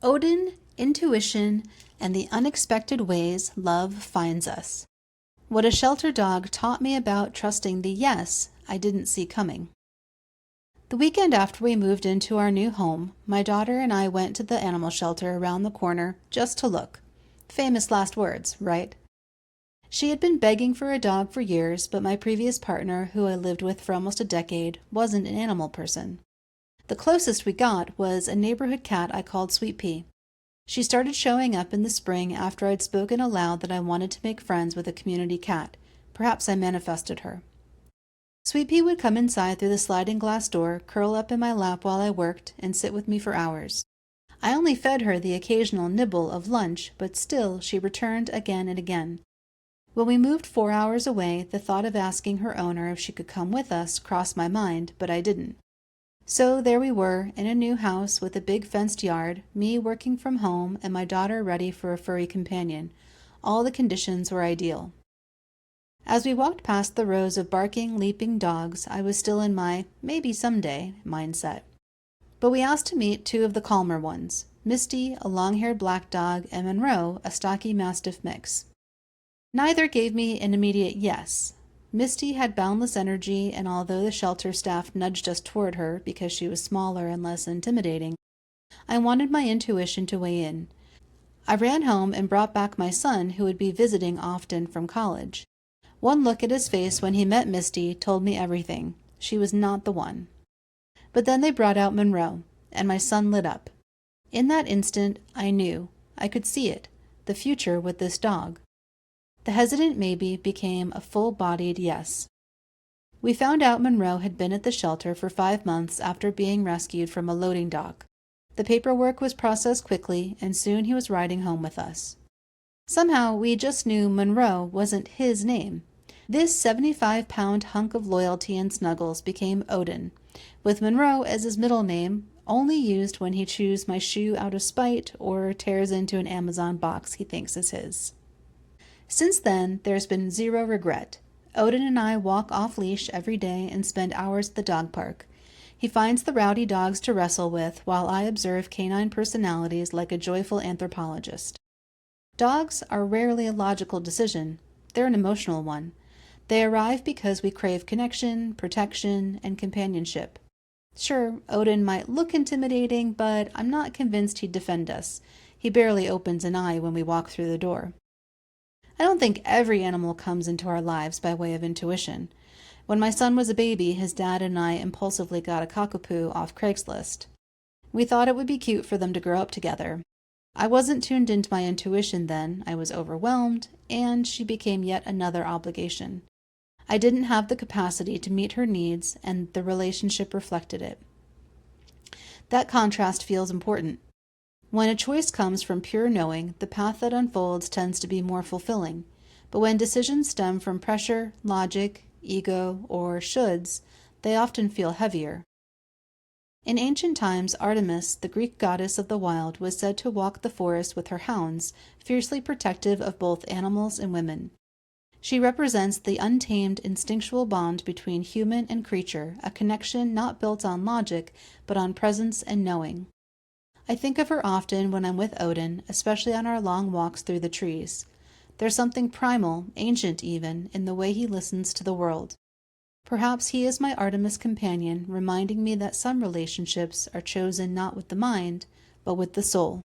Odin, intuition, and the unexpected ways love finds us. What a shelter dog taught me about trusting the yes I didn't see coming. The weekend after we moved into our new home, my daughter and I went to the animal shelter around the corner just to look. Famous last words, right? She had been begging for a dog for years, but my previous partner, who I lived with for almost a decade, wasn't an animal person. The closest we got was a neighborhood cat I called Sweet Pea. She started showing up in the spring after I'd spoken aloud that I wanted to make friends with a community cat. Perhaps I manifested her. Sweet Pea would come inside through the sliding glass door, curl up in my lap while I worked, and sit with me for hours. I only fed her the occasional nibble of lunch, but still she returned again and again. When we moved 4 hours away, the thought of asking her owner if she could come with us crossed my mind, but I didn't. So there we were, in a new house with a big fenced yard, me working from home and my daughter ready for a furry companion. All the conditions were ideal. As we walked past the rows of barking, leaping dogs, I was still in my maybe someday mindset. But we asked to meet two of the calmer ones, Misty, a long-haired black dog, and Monroe, a stocky Mastiff mix. Neither gave me an immediate yes. Misty had boundless energy, and although the shelter staff nudged us toward her because she was smaller and less intimidating, I wanted my intuition to weigh in. I ran home and brought back my son, who would be visiting often from college. One look at his face when he met Misty told me everything. She was not the one. But then they brought out Monroe, and my son lit up. In that instant, I knew. I could see it. The future with this dog. The hesitant maybe became a full-bodied yes. We found out Monroe had been at the shelter for 5 months after being rescued from a loading dock. The paperwork was processed quickly, and soon he was riding home with us. Somehow, we just knew Monroe wasn't his name. This 75-pound hunk of loyalty and snuggles became Odin, with Monroe as his middle name, only used when he chews my shoe out of spite or tears into an Amazon box he thinks is his. Since then, there's been zero regret. Odin and I walk off-leash every day and spend hours at the dog park. He finds the rowdy dogs to wrestle with, while I observe canine personalities like a joyful anthropologist. Dogs are rarely a logical decision. They're an emotional one. They arrive because we crave connection, protection, and companionship. Sure, Odin might look intimidating, but I'm not convinced he'd defend us. He barely opens an eye when we walk through the door. I don't think every animal comes into our lives by way of intuition. When my son was a baby, his dad and I impulsively got a cockapoo off Craigslist. We thought it would be cute for them to grow up together. I wasn't tuned into my intuition then. I was overwhelmed, and she became yet another obligation. I didn't have the capacity to meet her needs, and the relationship reflected it. That contrast feels important. When a choice comes from pure knowing, the path that unfolds tends to be more fulfilling. But when decisions stem from pressure, logic, ego, or shoulds, they often feel heavier. In ancient times, Artemis, the Greek goddess of the wild, was said to walk the forest with her hounds, fiercely protective of both animals and women. She represents the untamed instinctual bond between human and creature, a connection not built on logic, but on presence and knowing. I think of her often when I'm with Odin, especially on our long walks through the trees. There's something primal, ancient even, in the way he listens to the world. Perhaps he is my Artemis companion, reminding me that some relationships are chosen not with the mind, but with the soul.